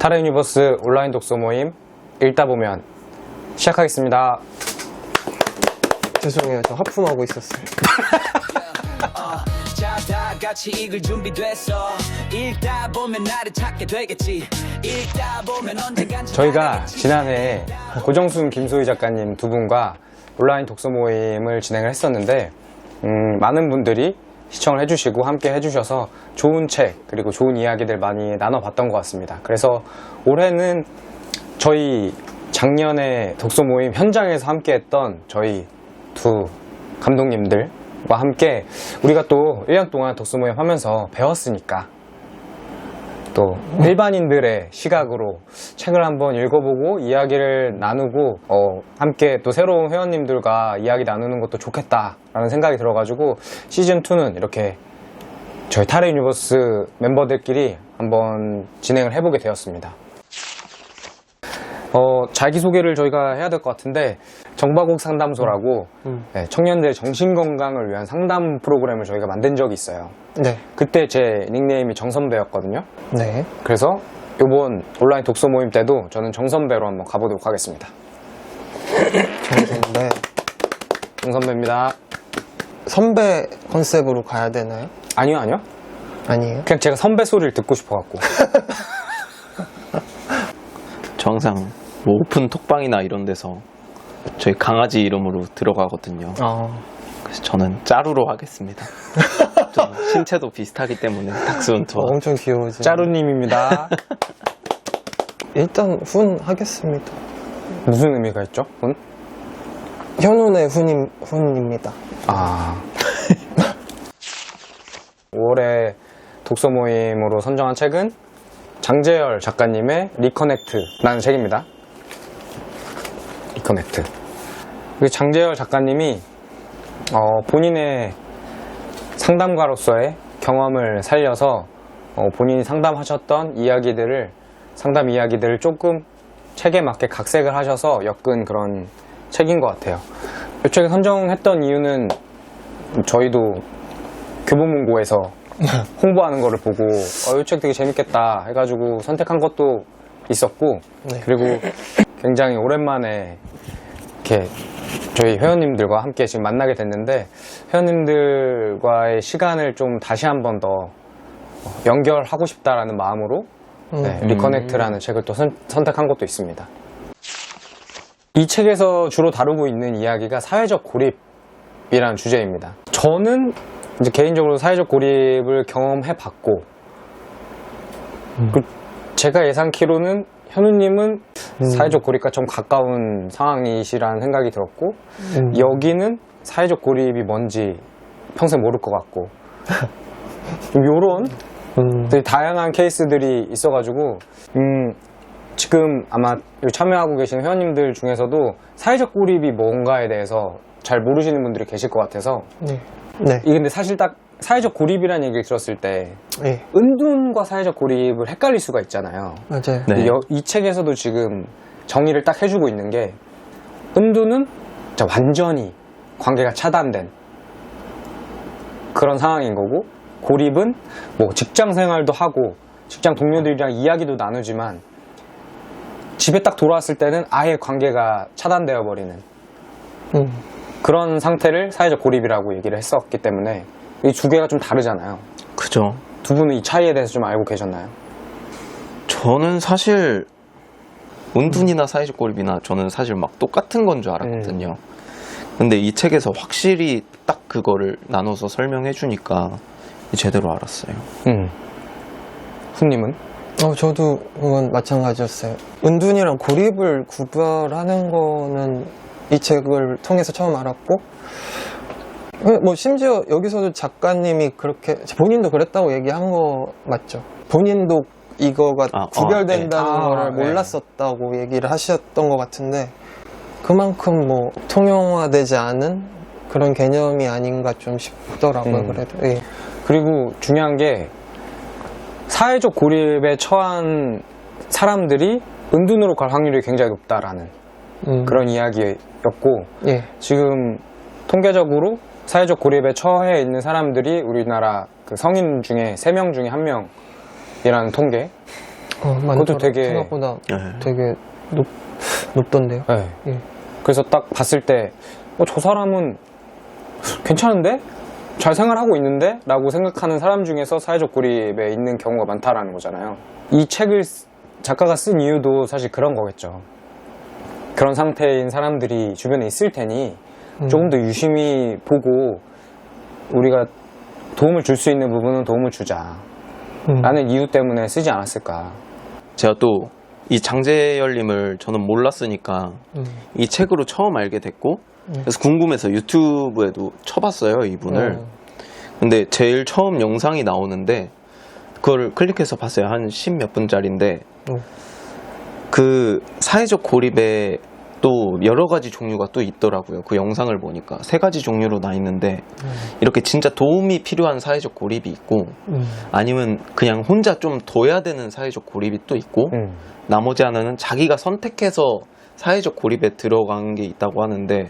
타라 유니버스 온라인 독서 모임 읽다 보면 시작하겠습니다. 죄송해요, 저 하품하고 있었어요. 같이 읽을 준비됐어. 읽다 보면 나를 찾게 되겠지. 읽다 보면 언젠간지 저희가 지난해 고정순, 김소희 작가님 두 분과 온라인 독서 모임을 진행을 했었는데 많은 분들이 시청을 해주시고 함께 해주셔서 좋은 책 그리고 좋은 이야기들 많이 나눠봤던 것 같습니다. 그래서 올해는 저희 작년에 독서 모임 현장에서 함께 했던 저희 두 감독님들과 함께 우리가 또 1년 동안 독서 모임 하면서 배웠으니까 또 일반인들의 시각으로 책을 한번 읽어보고 이야기를 나누고 함께 또 새로운 회원님들과 이야기 나누는 것도 좋겠다라는 생각이 들어가지고 시즌2는 이렇게 저희 타라 유니버스 멤버들끼리 한번 진행을 해보게 되었습니다. 자기소개를 저희가 해야 될 것 같은데 정바곡 상담소라고 청년들의 정신건강을 위한 상담 프로그램을 저희가 만든 적이 있어요. 네. 그때 제 닉네임이 정선배였거든요. 네. 그래서 이번 온라인 독서 모임 때도 저는 정선배로 한번 가보도록 하겠습니다. 정선배. 정선배입니다. 선배 컨셉으로 가야 되나요? 아니요. 아니에요? 그냥 제가 선배 소리를 듣고 싶어갖고. 저 항상 뭐 오픈 톡방이나 이런 데서 저희 강아지 이름으로 들어가거든요. 그래서 저는 짜루로 하겠습니다. 좀 신체도 비슷하기 때문에 닥스훈트와 엄청 귀여워지. 짜루님입니다. 일단 훈 하겠습니다. 무슨 의미가 있죠? 응? 현훈의 훈입니다. 아. 5월에 독서 모임으로 선정한 책은 장재열 작가님의 리커넥트라는 책입니다. 리커넥트. 장재열 작가님이 본인의 상담가로서의 경험을 살려서 본인이 상담하셨던 상담 이야기들을 조금 책에 맞게 각색을 하셔서 엮은 그런 책인 것 같아요. 이 책을 선정했던 이유는 저희도 교보문고에서 홍보하는 거를 보고 이 책 되게 재밌겠다 해가지고 선택한 것도 있었고 네. 그리고 굉장히 오랜만에 이렇게 저희 회원님들과 함께 지금 만나게 됐는데 회원님들과의 시간을 좀 다시 한 번 더 연결하고 싶다라는 마음으로 리커넥트라는 책을 또 선택한 것도 있습니다. 이 책에서 주로 다루고 있는 이야기가 사회적 고립이라는 주제입니다. 저는 이제 개인적으로 사회적 고립을 경험해봤고 제가 예상키로는 현우님은 사회적 고립과 좀 가까운 상황이시라는 생각이 들었고 여기는 사회적 고립이 뭔지 평생 모를 것 같고 요런 되게 다양한 케이스들이 있어가지고 지금 아마 참여하고 계신 회원님들 중에서도 사회적 고립이 뭔가에 대해서 잘 모르시는 분들이 계실 것 같아서 네. 이게 근데 사실 딱 사회적 고립이라는 얘기를 들었을 때 네. 은둔과 사회적 고립을 헷갈릴 수가 있잖아요. 맞아요. 네. 이 책에서도 지금 정의를 딱 해주고 있는 게 은둔은 진짜 완전히 관계가 차단된 그런 상황인 거고 고립은 뭐 직장 생활도 하고 직장 동료들이랑 이야기도 나누지만 집에 딱 돌아왔을 때는 아예 관계가 차단되어 버리는 그런 상태를 사회적 고립이라고 얘기를 했었기 때문에 이 두 개가 좀 다르잖아요. 그죠. 두 분은 이 차이에 대해서 좀 알고 계셨나요? 저는 사실 은둔이나 사회적 고립이나 저는 사실 막 똑같은 건 줄 알았거든요. 근데 이 책에서 확실히 딱 그거를 나눠서 설명해 주니까 제대로 알았어요. 훈님은? 저도 그건 마찬가지였어요. 은둔이랑 고립을 구별하는 거는 이 책을 통해서 처음 알았고, 뭐 심지어 여기서도 작가님이 그렇게 본인도 그랬다고 얘기한 거 맞죠? 본인도 이거가 구별된다는 거를 몰랐었다고 얘기를 하셨던 것 같은데 그만큼 뭐 통용화되지 않은 그런 개념이 아닌가 좀 싶더라고요. 그래도 그리고 중요한 게 사회적 고립에 처한 사람들이 은둔으로 갈 확률이 굉장히 높다라는 그런 이야기였고 지금 통계적으로 사회적 고립에 처해 있는 사람들이 우리나라 그 성인 중에 3명 중에 1명이라는 통계 그것도 되게 생각보다 네. 되게 높던데요. 네. 예. 그래서 딱 봤을 때 저 사람은 괜찮은데? 잘 생활하고 있는데? 라고 생각하는 사람 중에서 사회적 고립에 있는 경우가 많다라는 거잖아요. 이 책을 작가가 쓴 이유도 사실 그런 거겠죠. 그런 상태인 사람들이 주변에 있을 테니 조금 더 유심히 보고 우리가 도움을 줄 수 있는 부분은 도움을 주자 라는 이유 때문에 쓰지 않았을까. 제가 또 이 장재열님을 저는 몰랐으니까 이 책으로 처음 알게 됐고 그래서 궁금해서 유튜브에도 쳐봤어요, 이분을. 근데 제일 처음 영상이 나오는데 그걸 클릭해서 봤어요. 한 10몇 분짜리인데 그 사회적 고립에 또 여러 가지 종류가 또 있더라고요. 그 영상을 보니까 3가지 종류로 나 있는데 이렇게 진짜 도움이 필요한 사회적 고립이 있고 아니면 그냥 혼자 좀 둬야 되는 사회적 고립이 또 있고 나머지 하나는 자기가 선택해서 사회적 고립에 들어간 게 있다고 하는데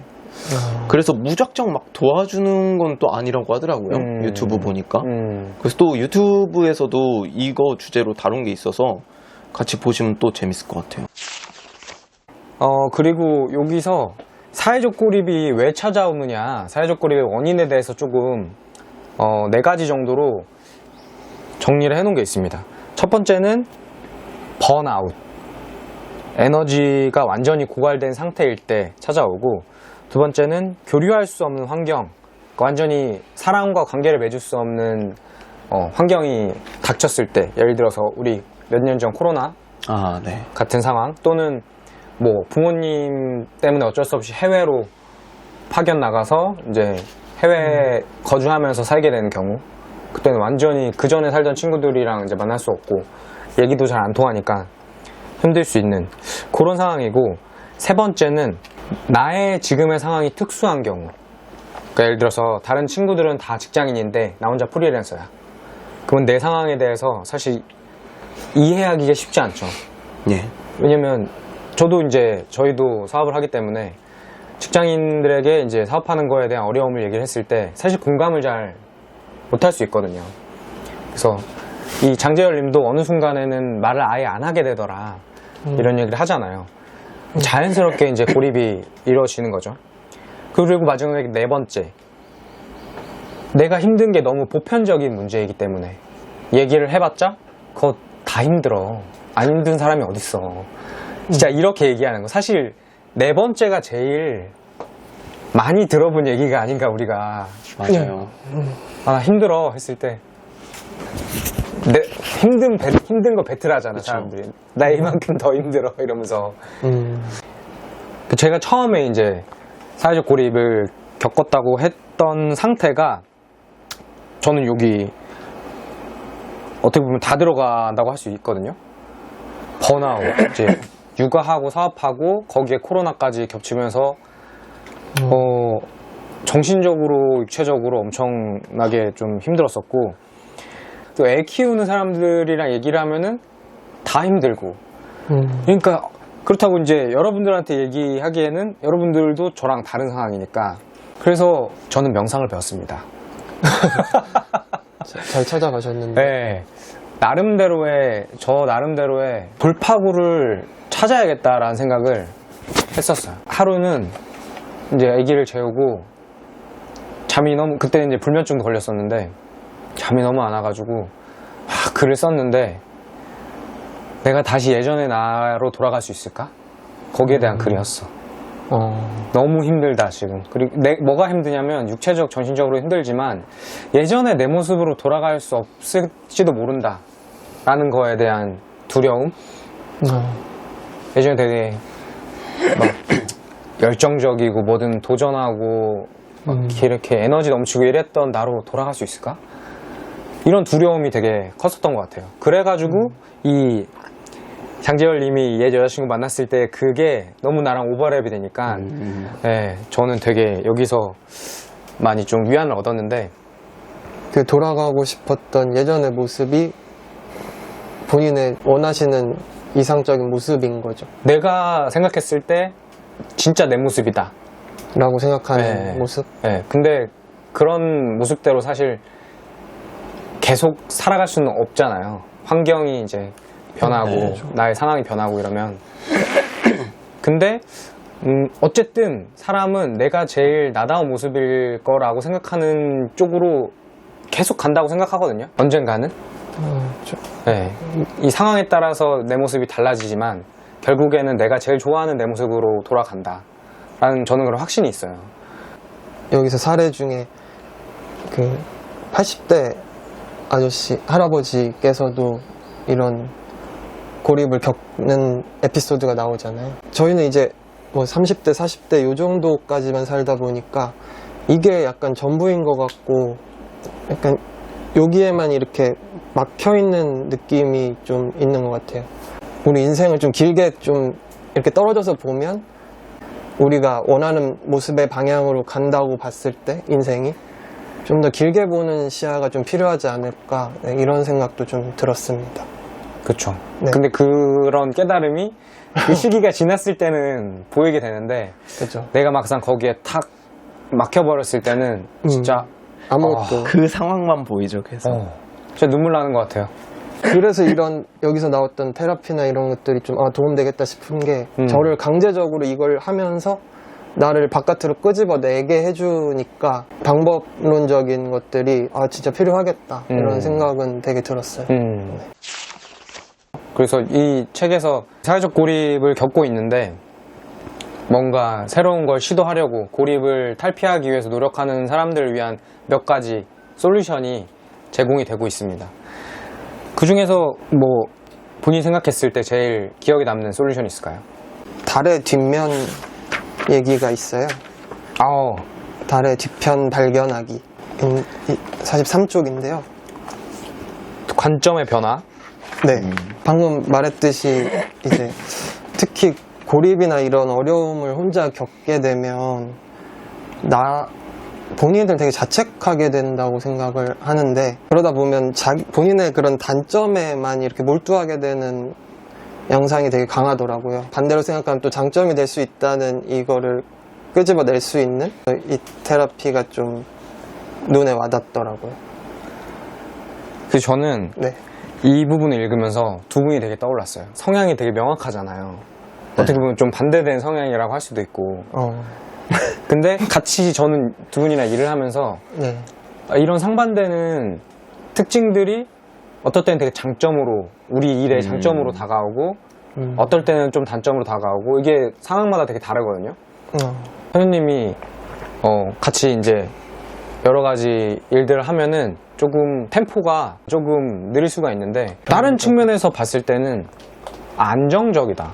그래서 무작정 막 도와주는 건 또 아니라고 하더라고요. 유튜브 보니까. 그래서 또 유튜브에서도 이거 주제로 다룬 게 있어서 같이 보시면 또 재밌을 것 같아요. 그리고 여기서 사회적 고립이 왜 찾아오느냐, 사회적 고립의 원인에 대해서 조금 4가지 정도로 정리를 해놓은 게 있습니다. 첫 번째는 번아웃, 에너지가 완전히 고갈된 상태일 때 찾아오고, 두 번째는 교류할 수 없는 환경, 완전히 사람과 관계를 맺을 수 없는 환경이 닥쳤을 때, 예를 들어서 우리 몇 년 전 코로나 네. 같은 상황, 또는 뭐 부모님 때문에 어쩔 수 없이 해외로 파견 나가서 이제 해외에 거주하면서 살게 되는 경우, 그때는 완전히 그 전에 살던 친구들이랑 이제 만날 수 없고 얘기도 잘 안 통하니까 힘들 수 있는 그런 상황이고, 세 번째는 나의 지금의 상황이 특수한 경우. 그러니까 예를 들어서 다른 친구들은 다 직장인인데 나 혼자 프리랜서야. 그러면 내 상황에 대해서 사실 이해하기가 쉽지 않죠. 예. 왜냐면 저희도 사업을 하기 때문에 직장인들에게 이제 사업하는 거에 대한 어려움을 얘기를 했을 때 사실 공감을 잘 못할 수 있거든요. 그래서 이 장재열 님도 어느 순간에는 말을 아예 안 하게 되더라, 이런 얘기를 하잖아요. 자연스럽게 이제 고립이 이루어지는 거죠. 그리고 마지막에 4번째, 내가 힘든 게 너무 보편적인 문제이기 때문에 얘기를 해봤자 그거 다 힘들어, 안 힘든 사람이 어딨어, 진짜 이렇게 얘기하는 거. 사실 4번째가 제일 많이 들어본 얘기가 아닌가, 우리가. 맞아요. 나 힘들어 했을 때 힘든 거 배틀하잖아. 그쵸. 사람들이 나 이만큼 더 힘들어 이러면서. 제가 처음에 이제 사회적 고립을 겪었다고 했던 상태가, 저는 여기 어떻게 보면 다 들어간다고 할 수 있거든요. 번아웃, 이제 육아하고 사업하고 거기에 코로나까지 겹치면서 정신적으로 육체적으로 엄청나게 좀 힘들었었고, 또 애 키우는 사람들이랑 얘기를 하면은 다 힘들고, 그러니까 그렇다고 이제 여러분들한테 얘기하기에는 여러분들도 저랑 다른 상황이니까, 그래서 저는 명상을 배웠습니다. 잘 찾아가셨는데. 네. 저 나름대로의 돌파구를 찾아야겠다라는 생각을 했었어요. 하루는 이제 아기를 재우고 그때 이제 불면증도 걸렸었는데 잠이 너무 안 와가지고 글을 썼는데, 내가 다시 예전의 나로 돌아갈 수 있을까? 거기에 대한 글이었어. 너무 힘들다 지금. 그리고 뭐가 힘드냐면 육체적, 정신적으로 힘들지만 예전의 내 모습으로 돌아갈 수 없을지도 모른다 라는 거에 대한 두려움. 예전에 되게 막 열정적이고 뭐든 도전하고 막 이렇게 에너지 넘치고 이랬던 나로 돌아갈 수 있을까? 이런 두려움이 되게 컸었던 것 같아요. 그래가지고 이 장재열 님이 옛 여자친구 만났을 때 그게 너무 나랑 오버랩이 되니까 네, 저는 되게 여기서 많이 좀 위안을 얻었는데, 그 돌아가고 싶었던 예전의 모습이 본인의 원하시는 이상적인 모습인 거죠. 내가 생각했을 때 진짜 내 모습이다 라고 생각하는 네. 모습? 네, 근데 그런 모습대로 사실 계속 살아갈 수는 없잖아요. 환경이 이제 변하고 네. 나의 상황이 변하고 이러면 근데 어쨌든 사람은 내가 제일 나다운 모습일 거라고 생각하는 쪽으로 계속 간다고 생각하거든요. 언젠가는. 네. 이 상황에 따라서 내 모습이 달라지지만 결국에는 내가 제일 좋아하는 내 모습으로 돌아간다 라는 저는 그런 확신이 있어요. 여기서 사례 중에 그 80대 아저씨, 할아버지께서도 이런 고립을 겪는 에피소드가 나오잖아요. 저희는 이제 뭐 30대, 40대 요 정도까지만 살다 보니까 이게 약간 전부인 것 같고 약간 여기에만 이렇게 막혀있는 느낌이 좀 있는 것 같아요. 우리 인생을 좀 길게 좀 이렇게 떨어져서 보면 우리가 원하는 모습의 방향으로 간다고 봤을 때 인생이 좀 더 길게 보는 시야가 좀 필요하지 않을까, 네, 이런 생각도 좀 들었습니다. 그쵸. 네. 근데 그런 깨달음이 그 시기가 지났을 때는 보이게 되는데 그죠? 내가 막상 거기에 탁 막혀버렸을 때는 진짜 아무것도. 그 상황만 보이죠, 계속. 진짜 눈물 나는 것 같아요. 그래서 이런 여기서 나왔던 테라피나 이런 것들이 좀 도움되겠다 싶은 게 저를 강제적으로 이걸 하면서 나를 바깥으로 끄집어내게 해주니까 방법론적인 것들이 진짜 필요하겠다 이런 생각은 되게 들었어요. 그래서 이 책에서 사회적 고립을 겪고 있는데 뭔가 새로운 걸 시도하려고 고립을 탈피하기 위해서 노력하는 사람들을 위한 몇 가지 솔루션이 제공이 되고 있습니다. 그 중에서 뭐 본인이 생각했을 때 제일 기억에 남는 솔루션이 있을까요? 달의 뒷면 얘기가 있어요. 달의 뒤편 발견하기. 43쪽인데요. 관점의 변화? 네. 방금 말했듯이 이제 특히 고립이나 이런 어려움을 혼자 겪게 되면 본인들 되게 자책하게 된다고 생각을 하는데 그러다 보면 본인의 그런 단점에만 이렇게 몰두하게 되는 양상이 되게 강하더라고요. 반대로 생각하면 또 장점이 될 수 있다는 이거를 끄집어낼 수 있는 이 테라피가 좀 눈에 와닿더라고요. 그래서 저는 네. 이 부분을 읽으면서 두 분이 되게 떠올랐어요. 성향이 되게 명확하잖아요. 어떻게 보면 좀 반대된 성향이라고 할 수도 있고 근데 같이 저는 두 분이나 일을 하면서 네. 이런 상반되는 특징들이 어떨 때는 되게 장점으로 우리 일의 장점으로 다가오고 어떨 때는 좀 단점으로 다가오고 이게 상황마다 되게 다르거든요. 선생님이 같이 이제 여러 가지 일들을 하면은 조금 템포가 조금 느릴 수가 있는데 다른 측면에서 봤을 때는 안정적이다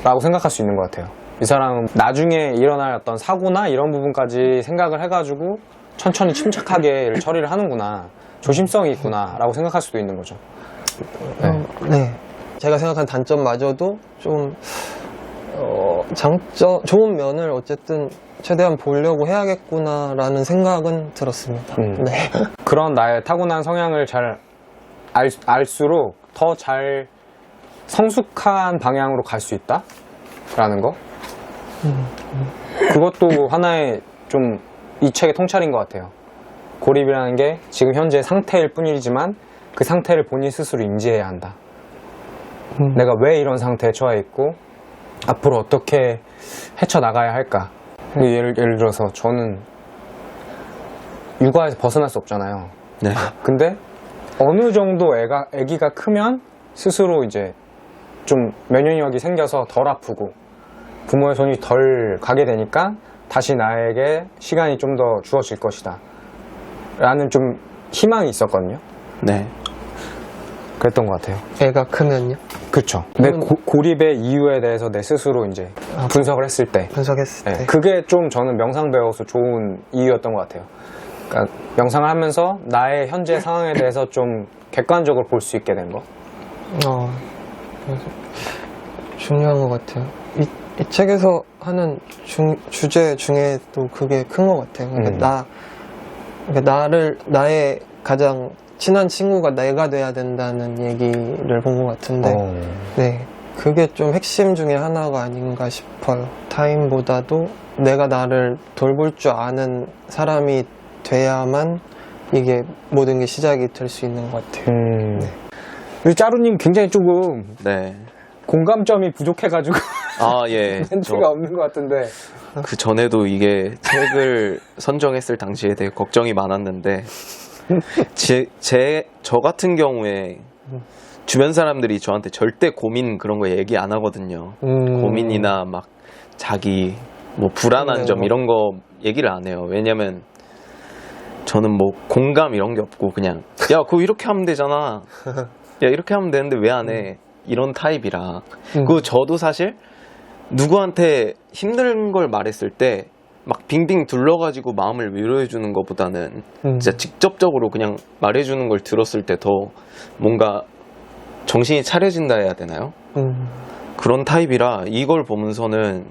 라고 생각할 수 있는 것 같아요. 이 사람은 나중에 일어날 어떤 사고나 이런 부분까지 생각을 해가지고 천천히 침착하게 처리를 하는구나, 조심성이 있구나 라고 생각할 수도 있는 거죠. 네. 제가 생각한 단점마저도 좀 좋은 면을 어쨌든 최대한 보려고 해야겠구나라는 생각은 들었습니다. 네. 그런 나의 타고난 성향을 잘 알수록 더 잘 성숙한 방향으로 갈 수 있다 라는 거. 그것도 하나의 좀 이 책의 통찰인 것 같아요. 고립이라는 게 지금 현재 상태일 뿐이지만 그 상태를 본인 스스로 인지해야 한다. 내가 왜 이런 상태에 처해 있고 앞으로 어떻게 헤쳐나가야 할까. 예를 들어서 저는 육아에서 벗어날 수 없잖아요. 네. 근데 어느 정도 아기가 크면 스스로 이제 좀 면역력이 생겨서 덜 아프고 부모의 손이 덜 가게 되니까 다시 나에게 시간이 좀 더 주어질 것이다 라는 좀 희망이 있었거든요. 네. 그랬던 것 같아요. 애가 크면요? 그렇죠. 내 고립의 이유에 대해서 내 스스로 이제 분석을 했을 때 분석했을 때. 그게 좀 저는 명상 배워서 좋은 이유였던 것 같아요. 그러니까 명상을 하면서 나의 현재 상황에 대해서 좀 객관적으로 볼 수 있게 된 거. 중요한 것 같아요. 이 책에서 하는 주제 중에도 그게 큰 것 같아요. 그러니까 나의 가장 친한 친구가 내가 돼야 된다는 얘기를 본 것 같은데, 네, 그게 좀 핵심 중에 하나가 아닌가 싶어요. 타인보다도 내가 나를 돌볼 줄 아는 사람이 돼야만 이게 모든 게 시작이 될 수 있는 것 같아요. 네. 우리 짜루님 굉장히 조금 네. 공감점이 부족해가지고 아, 예. 멘트가 없는 것 같은데. 그 전에도 이게 책을 선정했을 당시에 되게 걱정이 많았는데, 저 같은 경우에 주변 사람들이 저한테 절대 고민 그런 거 얘기 안 하거든요. 고민이나 막 자기 뭐 불안한 점 이런 거 얘기를 안 해요. 왜냐면 저는 뭐 공감 이런 게 없고 그냥 야, 그거 이렇게 하면 되잖아. 야, 이렇게 하면 되는데 왜 안 해? 이런 타입이라. 그리고 저도 사실 누구한테 힘든 걸 말했을 때 막 빙빙 둘러가지고 마음을 위로해주는 것보다는 진짜 직접적으로 그냥 말해주는 걸 들었을 때 더 뭔가 정신이 차려진다 해야 되나요? 그런 타입이라 이걸 보면서는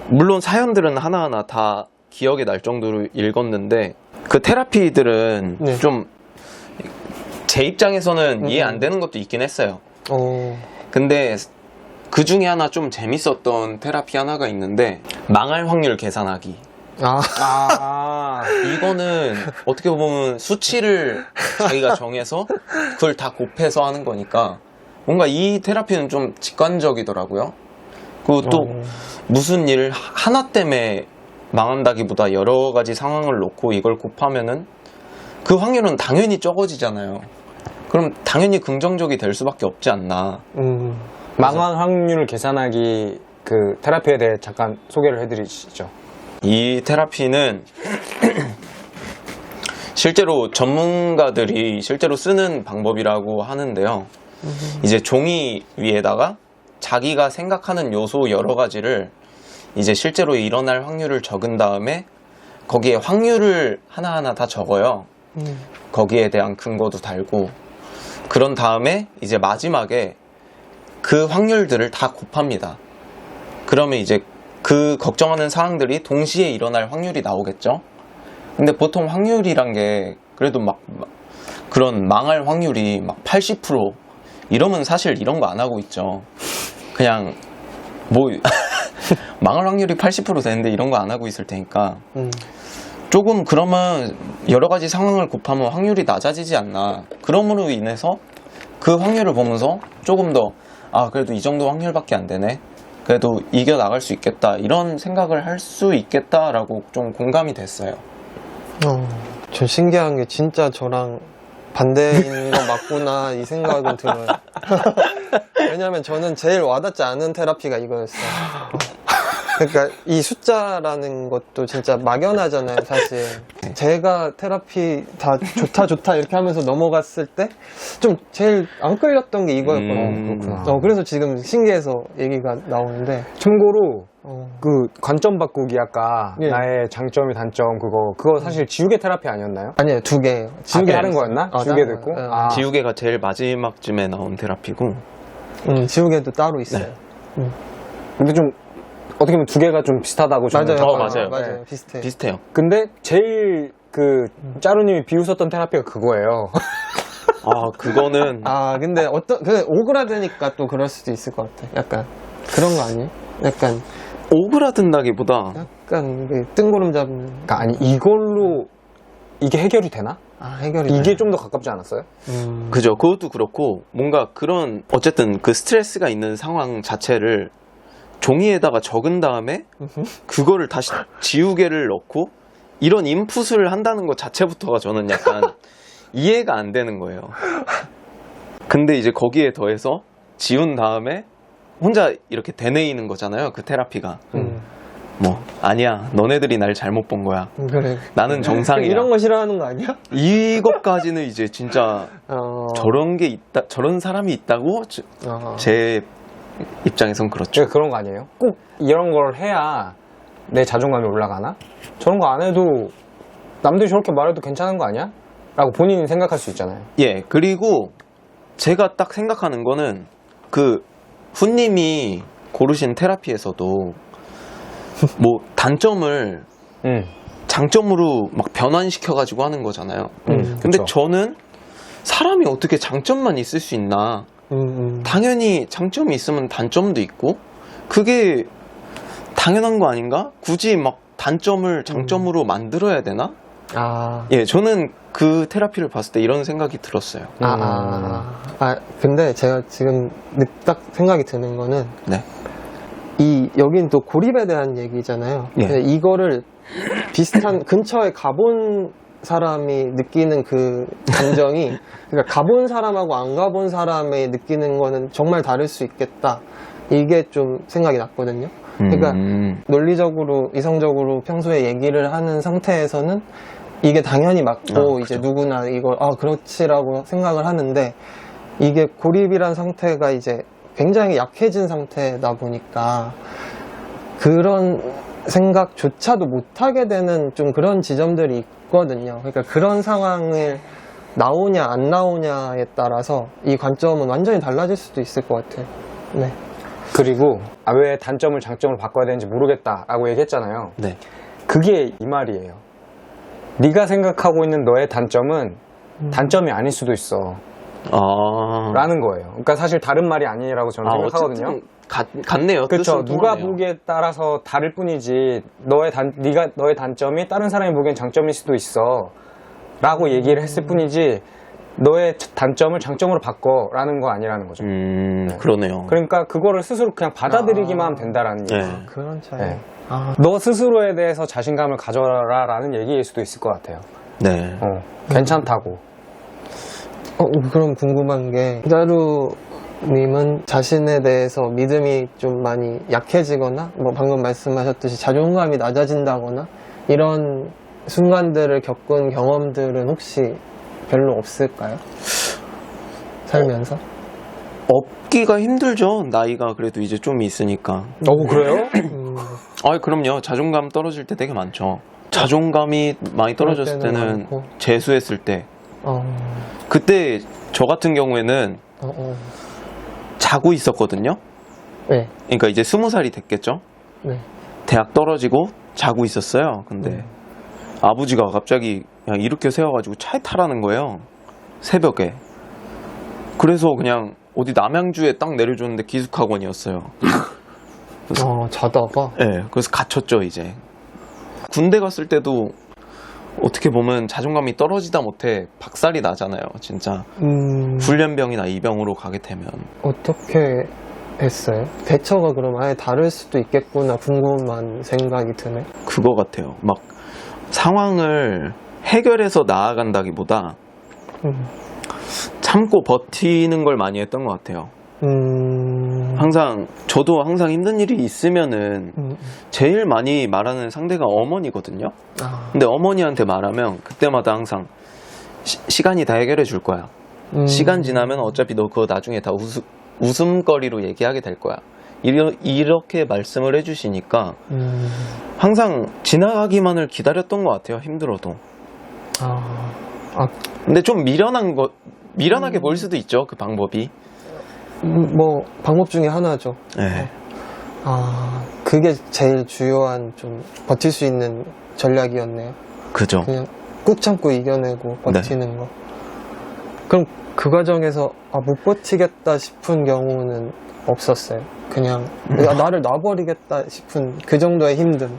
물론 사연들은 하나하나 다 기억에 날 정도로 읽었는데 그 테라피들은 네. 좀 제 입장에서는 이해 안 되는 것도 있긴 했어요. 근데 그 중에 하나 좀 재밌었던 테라피 하나가 있는데 망할 확률 계산하기. 아, 이거는 어떻게 보면 수치를 자기가 정해서 그걸 다 곱해서 하는 거니까 뭔가 이 테라피는 좀 직관적이더라고요. 그리고 또 무슨 일 하나 때문에 망한다기보다 여러 가지 상황을 놓고 이걸 곱하면은 그 확률은 당연히 적어지잖아요. 그럼 당연히 긍정적이 될 수밖에 없지 않나. 망한 확률 계산하기 그 테라피에 대해 잠깐 소개를 해드리시죠. 이 테라피는 실제로 전문가들이 실제로 쓰는 방법이라고 하는데요. 이제 종이 위에다가 자기가 생각하는 요소 여러 가지를 이제 실제로 일어날 확률을 적은 다음에 거기에 확률을 하나하나 다 적어요. 거기에 대한 근거도 달고 그런 다음에 이제 마지막에 그 확률들을 다 곱합니다. 그러면 이제 그 걱정하는 사항들이 동시에 일어날 확률이 나오겠죠. 근데 보통 확률이란 게 그래도 막 그런 망할 확률이 막 80% 이러면 사실 이런 거 안 하고 있죠. 그냥 뭐 망할 확률이 80% 되는데 이런 거 안 하고 있을 테니까 조금 그러면 여러 가지 상황을 곱하면 확률이 낮아지지 않나. 그럼으로 인해서 그 확률을 보면서 조금 더 그래도 이 정도 확률밖에 안 되네. 그래도 이겨나갈 수 있겠다. 이런 생각을 할 수 있겠다라고 좀 공감이 됐어요. 저 신기한 게 진짜 저랑 반대인 거 맞구나 이 생각은 들어요. 왜냐면 저는 제일 와닿지 않은 테라피가 이거였어요. 그러니까 이 숫자라는 것도 진짜 막연하잖아요, 사실. 제가 테라피 다 좋다 이렇게 하면서 넘어갔을 때 좀 제일 안 끌렸던 게 이거였거든요. 그렇구나. 그래서 지금 신기해서 얘기가 나오는데. 참고로 그 관점 바꾸기 아까 예. 나의 장점이 단점 그거 사실 지우개 테라피 아니었나요? 아니에요, 두 개예요. 지우개 다른 거였나? 지우개도 다른 있고? 거예요. 아, 지우개가 제일 마지막쯤에 나온 테라피고 지우개도 따로 있어요. 근데 좀 어떻게 보면 두 개가 좀 비슷하다고 저는 맞아요. 맞아요. 맞아요. 비슷해요. 비슷해요. 근데 제일 그 짜루님이 비웃었던 테라피가 그거예요. 그거는 근데 오그라드니까 또 그럴 수도 있을 것 같아. 약간 그런 거 아니에요? 약간 오그라든다기보다 그 뜬구름 잡는. 그러니까 아니 이걸로 이게 해결이 되나? 해결이 이게 좀 더 가깝지 않았어요? 그죠. 그것도 그렇고 뭔가 그런 어쨌든 그 스트레스가 있는 상황 자체를 종이에다가 적은 다음에 그거를 다시 지우개를 넣고 이런 인풋을 한다는 것 자체부터가 저는 약간 이해가 안 되는 거예요. 근데 이제 거기에 더해서 지운 다음에 혼자 이렇게 되뇌이는 거잖아요. 그 테라피가. 뭐 아니야, 너네들이 날 잘못 본 거야. 그래. 나는 정상이야. 이런 거 싫어하는 거 아니야? 이것까지는 이제 진짜 저런 게 있다, 저런 사람이 있다고 제 입장에선 그렇죠. 제가 그런 거 아니에요? 꼭 이런 걸 해야 내 자존감이 올라가나? 저런 거 안 해도 남들이 저렇게 말해도 괜찮은 거 아니야? 라고 본인이 생각할 수 있잖아요. 예, 그리고 제가 딱 생각하는 거는 그 훈님이 고르신 테라피에서도 뭐 단점을 장점으로 막 변환시켜가지고 하는 거잖아요. 근데 그쵸. 저는 사람이 어떻게 장점만 있을 수 있나? 당연히 장점이 있으면 단점도 있고 그게 당연한 거 아닌가? 굳이 막 단점을 장점으로 만들어야 되나? 예, 저는 그 테라피를 봤을 때 이런 생각이 들었어요. 근데 제가 지금 딱 생각이 드는 거는 네. 여긴 또 고립에 대한 얘기잖아요. 예. 근데 이거를 비슷한 근처에 가본 사람이 느끼는 그 감정이 그러니까 가본 사람하고 안 가본 사람이 느끼는 거는 정말 다를 수 있겠다. 이게 좀 생각이 났거든요. 그러니까 논리적으로 이성적으로 평소에 얘기를 하는 상태에서는 이게 당연히 맞고 이제 누구나 이걸 그렇지라고 생각을 하는데 이게 고립이란 상태가 이제 굉장히 약해진 상태다 보니까 그런 생각조차도 못하게 되는 좀 그런 지점들이 있거든요. 그러니까 그런 상황을 나오냐 안 나오냐에 따라서 이 관점은 완전히 달라질 수도 있을 것 같아요. 네. 그리고 왜 단점을 장점으로 바꿔야 되는지 모르겠다라고 얘기했잖아요. 네. 그게 이 말이에요. 네가 생각하고 있는 너의 단점은 단점이 아닐 수도 있어 라는 거예요. 그러니까 사실 다른 말이 아니라고 저는 생각하거든요. 같네요. 그렇죠. 뜻은 누가 통하네요. 보기에 따라서 다를 뿐이지 너의 단점이 다른 사람이 보기엔 장점일 수도 있어 라고 얘기를 했을 뿐이지 너의 단점을 장점으로 바꿔라는 거 아니라는 거죠. 그러네요. 그러니까 그거를 스스로 그냥 받아들이기만 하면 된다라는 얘기. 네. 그런 차이. 네. 너 스스로에 대해서 자신감을 가져라라는 얘기일 수도 있을 것 같아요. 네. 괜찮다고. 그럼 궁금한 게 짜루님은 자신에 대해서 믿음이 좀 많이 약해지거나 뭐 방금 말씀하셨듯이 자존감이 낮아진다거나 이런 순간들을 겪은 경험들은 혹시 별로 없을까요? 살면서? 없기가 힘들죠. 나이가 그래도 이제 좀 있으니까. 그래요? 그럼요. 자존감 떨어질 때 되게 많죠. 자존감이 많이 떨어졌을 그럴 때는 때는 많고. 재수했을 때. 어, 그때 저 같은 경우에는 자고 있었거든요. 네, 그러니까 이제 20살이 됐겠죠. 네. 대학 떨어지고 자고 있었어요. 근데 아버지가 갑자기 그냥 이렇게 세워가지고 차에 타라는 거예요. 새벽에. 그래서 그냥 어디 남양주에 딱 내려줬는데 기숙학원이었어요. 자다가? 네, 그래서 갇혔죠 이제. 군대 갔을 때도 어떻게 보면 자존감이 떨어지다 못해 박살이 나잖아요 진짜. 훈련병이나 이병으로 가게 되면. 어떻게 했어요? 대처가 그럼 아예 다를 수도 있겠구나 궁금한 생각이 드네. 그거 같아요. 막 상황을 해결해서 나아간다기보다 참고 버티는 걸 많이 했던 것 같아요. 저도 항상 힘든 일이 있으면은 제일 많이 말하는 상대가 어머니거든요. 근데 어머니한테 말하면 그때마다 항상 시간이 다 해결해 줄 거야. 시간 지나면 어차피 너 그거 나중에 다 웃음거리로 얘기하게 될 거야. 이렇게 말씀을 해주시니까 항상 지나가기만을 기다렸던 것 같아요. 힘들어도. 근데 좀 미련하게 보일 수도 있죠. 그 방법이. 뭐 방법 중에 하나죠. 네. 그게 제일 주요한 좀 버틸 수 있는 전략이었네요. 그죠. 그냥 꾹 참고 이겨내고 버티는 거. 그럼 그 과정에서 못 버티겠다 싶은 경우는 없었어요. 그냥 나를 놔버리겠다 싶은 그 정도의 힘듦.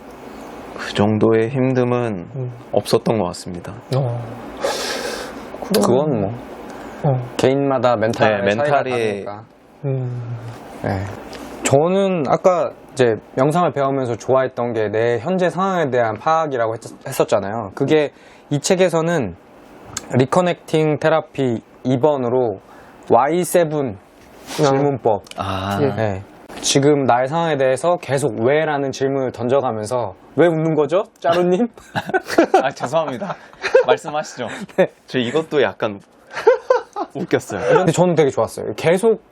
그 정도의 힘듦은 없었던 것 같습니다. 그건 뭐 개인마다 멘탈 네, 차이가 멘탈이- 다르니까. 네. 저는 아까 이제 명상을 배우면서 좋아했던 게 내 현재 상황에 대한 파악이라고 했었잖아요. 그게 이 책에서는 리커넥팅 테라피 2번으로 Y7 질문법. 네. 지금 나의 상황에 대해서 계속 왜라는 질문을 던져가면서 왜 웃는 거죠? 짜루님? 죄송합니다. 말씀하시죠. 저 이것도 약간 웃겼어요. 근데 저는 되게 좋았어요. 계속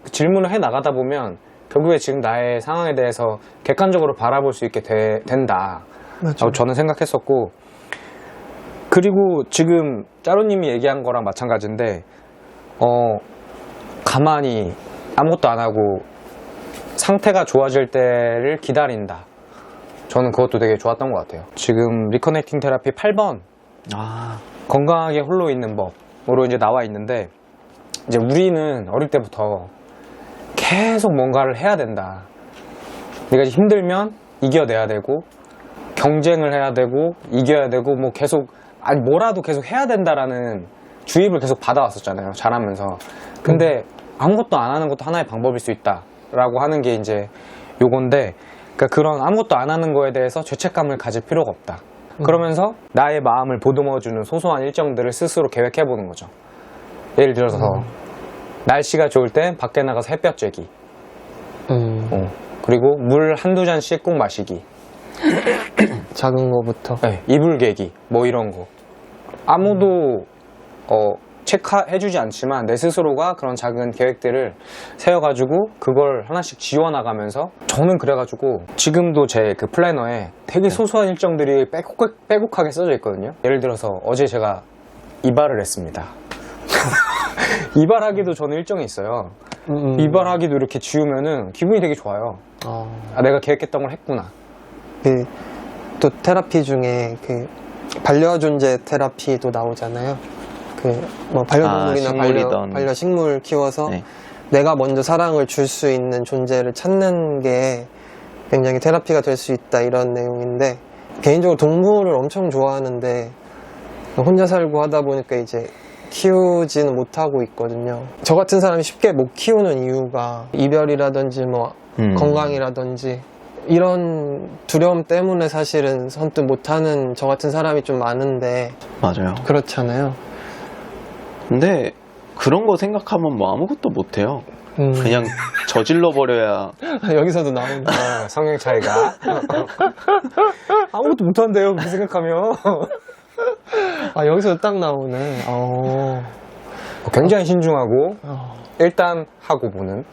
질문을 해 나가다 보면 결국에 지금 나의 상황에 대해서 객관적으로 바라볼 수 있게 된다. 라고 저는 생각했었고, 그리고 지금 짜루님이 얘기한 거랑 마찬가지인데 가만히 아무것도 안 하고 상태가 좋아질 때를 기다린다. 저는 그것도 되게 좋았던 것 같아요. 지금 리커넥팅 테라피 8번 건강하게 홀로 있는 법으로 이제 나와 있는데, 이제 우리는 어릴 때부터 계속 뭔가를 해야 된다. 내가 힘들면 이겨내야 되고 경쟁을 해야 되고 이겨야 되고 뭐 계속 아니 뭐라도 계속 해야 된다라는 주입을 계속 받아왔었잖아요. 자라면서. 근데 아무것도 안 하는 것도 하나의 방법일 수 있다라고 하는 게 이제 요건데, 그러니까 그런 아무것도 안 하는 거에 대해서 죄책감을 가질 필요가 없다. 그러면서 나의 마음을 보듬어주는 소소한 일정들을 스스로 계획해보는 거죠. 예를 들어서 날씨가 좋을 땐 밖에 나가서 햇볕 쬐기, 그리고 물 한두 잔씩 꼭 마시기, 작은 거부터. 네, 이불 개기, 뭐 이런 거. 아무도 체크해주지 않지만 내 스스로가 그런 작은 계획들을 세워가지고 그걸 하나씩 지워나가면서, 저는 그래가지고 지금도 제 그 플래너에 되게 소소한 일정들이 빼곡하게 써져 있거든요. 예를 들어서 어제 제가 이발을 했습니다. 이발하기도 저는 일정이 있어요. 이발하기도 이렇게 지우면은 기분이 되게 좋아요. 아, 내가 계획했던 걸 했구나. 그, 또 테라피 중에 그 반려존재 테라피도 나오잖아요. 그 뭐 반려동물이나 식물이든. 반려식물 키워서 네. 내가 먼저 사랑을 줄 수 있는 존재를 찾는 게 굉장히 테라피가 될 수 있다, 이런 내용인데, 개인적으로 동물을 엄청 좋아하는데 혼자 살고 하다 보니까 이제 키우지는 못하고 있거든요. 저 같은 사람이 쉽게 못 키우는 이유가 이별이라든지 뭐 건강이라든지 이런 두려움 때문에 사실은 선뜻 못하는 저 같은 사람이 좀 많은데, 맞아요. 그렇잖아요. 근데 그런 거 생각하면 뭐 아무것도 못해요. 그냥 저질러 버려야. 여기서도 나온다. 성향 차이가. 아무것도 못한대요, 그렇게 생각하면. 아, 여기서 딱 나오네. 굉장히 신중하고 일단 하고 보는.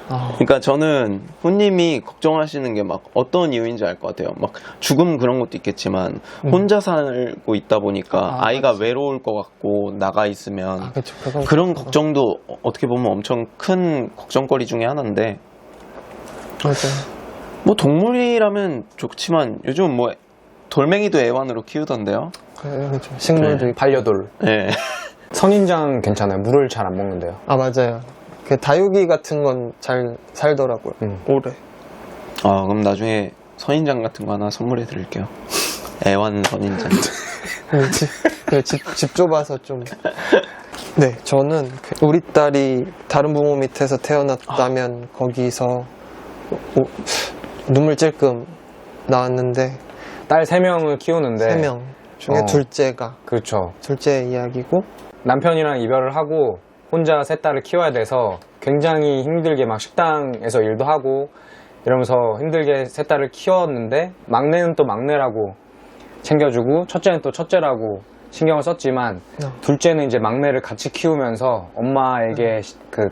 그러니까 저는 후님이 걱정하시는 게 막 어떤 이유인지 알 것 같아요. 막 죽음 그런 것도 있겠지만 혼자 살고 있다 보니까 아이가 외로울 것 같고 나가 있으면 그쵸, 그런 걱정도 어떻게 보면 엄청 큰 걱정거리 중에 하나인데, 맞아. 뭐 동물이라면 좋지만 요즘 뭐 돌멩이도 애완으로 키우던데요. 그렇죠. 식물도 네. 있고. 반려돌. 네. 선인장 괜찮아요. 물을 잘 안 먹는데요. 아, 맞아요. 그 다육이 같은 건 잘 살더라고요. 오래. 아, 그럼 나중에 선인장 같은 거 하나 선물해 드릴게요. 애완 선인장. 집 좁아서 좀. 네, 저는 우리 딸이 다른 부모 밑에서 태어났다면 거기서 눈물 찔끔 나왔는데, 딸 3명을 키우는데 3명 중에 둘째가, 그렇죠. 둘째 이야기고, 남편이랑 이별을 하고 혼자 세 딸을 키워야 돼서 굉장히 힘들게 막 식당에서 일도 하고 이러면서 힘들게 세 딸을 키웠는데, 막내는 또 막내라고 챙겨주고 첫째는 또 첫째라고 신경을 썼지만 둘째는 이제 막내를 같이 키우면서 엄마에게 그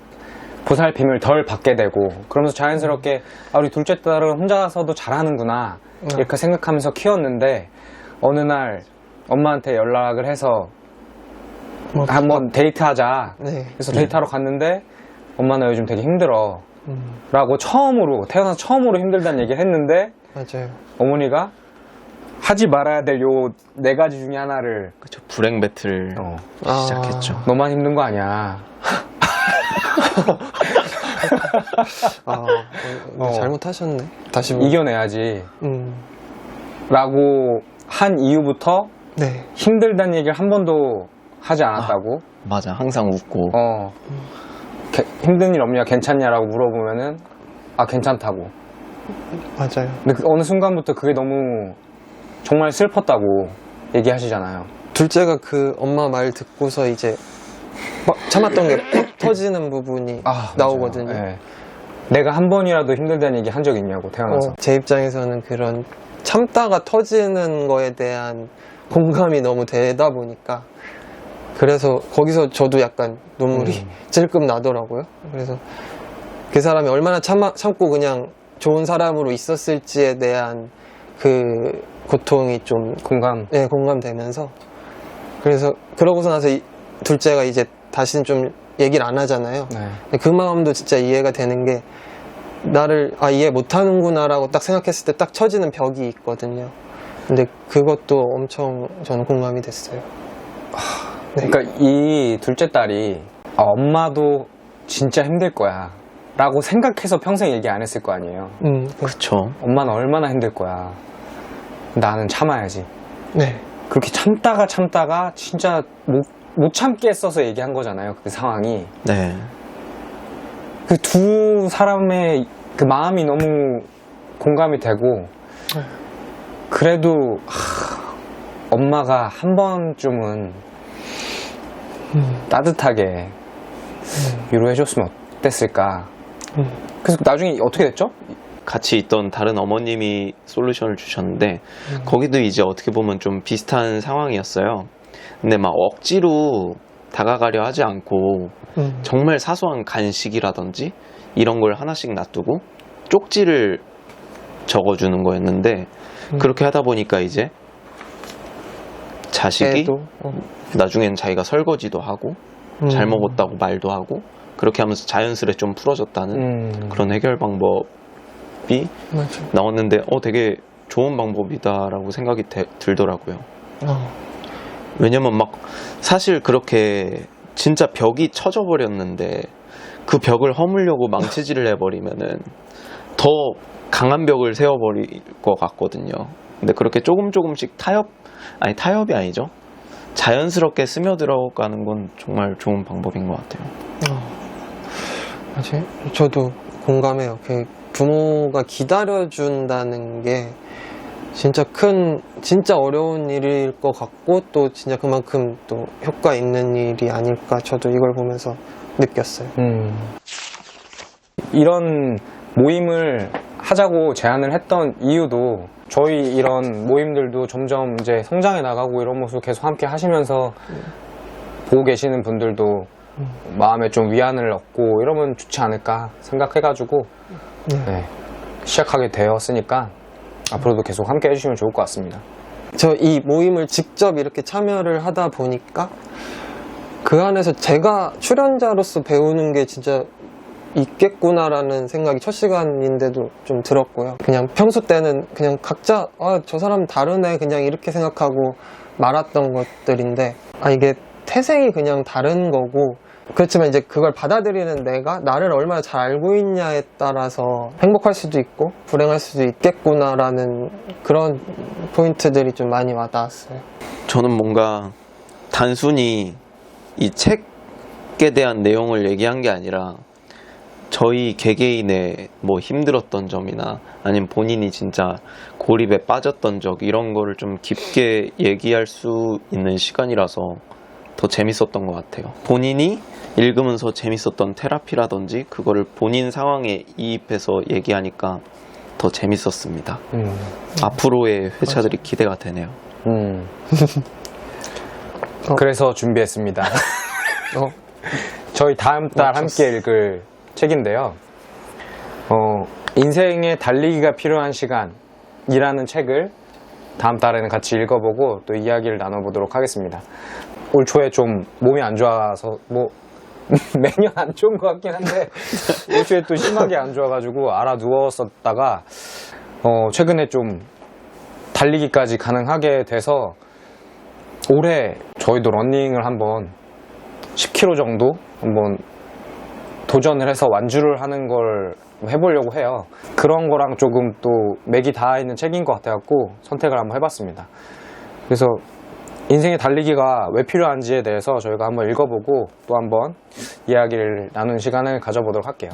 보살핌을 덜 받게 되고, 그러면서 자연스럽게 아, 우리 둘째 딸은 혼자서도 잘하는구나 이렇게 생각하면서 키웠는데, 어느 날 엄마한테 연락을 해서 한번 데이트하자. 네. 그래서 데이트하러 갔는데 엄마 나 요즘 되게 힘들어 라고 태어나서 처음으로 힘들다는 얘기를 했는데, 맞아요. 어머니가 하지 말아야 될 요 4가지 중에 하나를 그쵸, 불행 배틀 시작했죠. 너만 힘든 거 아니야. 잘못하셨네. 다시 이겨내야지 라고 한 이후부터 네. 힘들다는 얘기를 한 번도 하지 않았다고. 맞아, 항상 웃고. 힘든 일 없냐, 괜찮냐라고 물어보면은 아, 괜찮다고. 맞아요. 근데 어느 순간부터 그게 너무 정말 슬펐다고 얘기하시잖아요. 둘째가 그 엄마 말 듣고서 이제 막 참았던 게 퍽 터지는 부분이 나오거든요. 네. 내가 한 번이라도 힘들다는 얘기 한 적 있냐고, 태어나서. 제 입장에서는 그런 참다가 터지는 거에 대한 공감이 너무 되다 보니까, 그래서 거기서 저도 약간 눈물이 찔끔 나더라고요. 그래서 그 사람이 얼마나 참고 그냥 좋은 사람으로 있었을지에 대한 그 고통이 좀 공감되면서, 그래서 그러고서 나서 둘째가 이제 다시는 좀 얘기를 안 하잖아요. 네. 그 마음도 진짜 이해가 되는 게, 나를 이해 못하는구나 라고 딱 생각했을 때 딱 쳐지는 벽이 있거든요. 근데 그것도 엄청 저는 공감이 됐어요. 네. 그러니까 이 둘째 딸이 엄마도 진짜 힘들 거야 라고 생각해서 평생 얘기 안 했을 거 아니에요. 그쵸. 엄마는 얼마나 힘들 거야. 나는 참아야지. 네. 그렇게 참다가 진짜 못 참겠어서 얘기한 거잖아요. 그 상황이. 네. 그 두 사람의 그 마음이 너무 공감이 되고, 그래도 엄마가 한 번쯤은 따뜻하게 위로해줬으면 어땠을까. 그래서 나중에 어떻게 됐죠? 같이 있던 다른 어머님이 솔루션을 주셨는데 거기도 이제 어떻게 보면 좀 비슷한 상황이었어요. 근데 막 억지로 다가가려 하지 않고 정말 사소한 간식이라든지 이런 걸 하나씩 놔두고 쪽지를 적어주는 거였는데 그렇게 하다 보니까 이제 자식이 애도, 나중엔 자기가 설거지도 하고 잘 먹었다고 말도 하고 그렇게 하면서 자연스레 좀 풀어졌다는 그런 해결 방법이 맞아. 나왔는데 되게 좋은 방법이다라고 생각이 들더라고요. 왜냐면 막 사실 그렇게 진짜 벽이 쳐져 버렸는데 그 벽을 허물려고 망치질을 해버리면은 더 강한 벽을 세워버릴 것 같거든요. 근데 그렇게 조금씩 타협이 아니죠. 자연스럽게 스며들어가는 건 정말 좋은 방법인 것 같아요. 맞아요. 저도 공감해요. 그 부모가 기다려준다는 게 진짜 어려운 일일 것 같고 또 진짜 그만큼 또 효과 있는 일이 아닐까 저도 이걸 보면서 느꼈어요. 이런 모임을 하자고 제안을 했던 이유도 저희 이런 모임들도 점점 이제 성장해 나가고 이런 모습 계속 함께 하시면서 보고 계시는 분들도 마음에 좀 위안을 얻고 이러면 좋지 않을까 생각해가지고 네, 시작하게 되었으니까 앞으로도 계속 함께 해주시면 좋을 것 같습니다. 저 이 모임을 직접 이렇게 참여를 하다 보니까 그 안에서 제가 출연자로서 배우는 게 진짜 있겠구나라는 생각이 첫 시간인데도 좀 들었고요. 그냥 평소 때는 그냥 각자 저 사람 다르네 그냥 이렇게 생각하고 말았던 것들인데 이게 태생이 그냥 다른 거고 그렇지만 이제 그걸 받아들이는 내가 나를 얼마나 잘 알고 있냐에 따라서 행복할 수도 있고 불행할 수도 있겠구나라는 그런 포인트들이 좀 많이 와닿았어요. 저는 뭔가 단순히 이 책에 대한 내용을 얘기한 게 아니라 저희 개개인의 뭐 힘들었던 점이나 아니면 본인이 진짜 고립에 빠졌던 적 이런 거를 좀 깊게 얘기할 수 있는 시간이라서 더 재밌었던 것 같아요. 본인이 읽으면서 재밌었던 테라피라든지 그거를 본인 상황에 이입해서 얘기하니까 더 재밌었습니다. 앞으로의 회차들이 기대가 되네요. 그래서 준비했습니다. 저희 다음 달 함께 읽을 책인데요. 인생에 달리기가 필요한 시간이라는 책을 다음 달에는 같이 읽어보고 또 이야기를 나눠보도록 하겠습니다. 올 초에 좀 몸이 안 좋아서 매년 안 좋은 것 같긴 한데 올 초에 또 심하게 안 좋아가지고 알아 누웠었다가 최근에 좀 달리기까지 가능하게 돼서 올해 저희도 러닝을 한번 10km 정도 한번 도전을 해서 완주를 하는 걸 해보려고 해요. 그런 거랑 조금 또 맥이 닿아 있는 책인 것 같아갖고 선택을 한번 해봤습니다. 그래서 인생의 달리기가 왜 필요한지에 대해서 저희가 한번 읽어보고 또 한번 이야기를 나누는 시간을 가져보도록 할게요.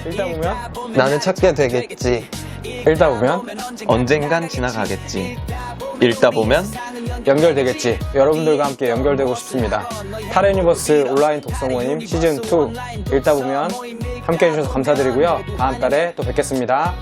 읽다 보면 나는 찾게 되겠지. 읽다 보면 언젠간 지나가겠지. 읽다 보면 연결되겠지. 여러분들과 함께 연결되고 싶습니다. 타레유니버스 온라인 독서 모임 시즌2 읽다 보면 함께 해주셔서 감사드리고요. 다음 달에 또 뵙겠습니다.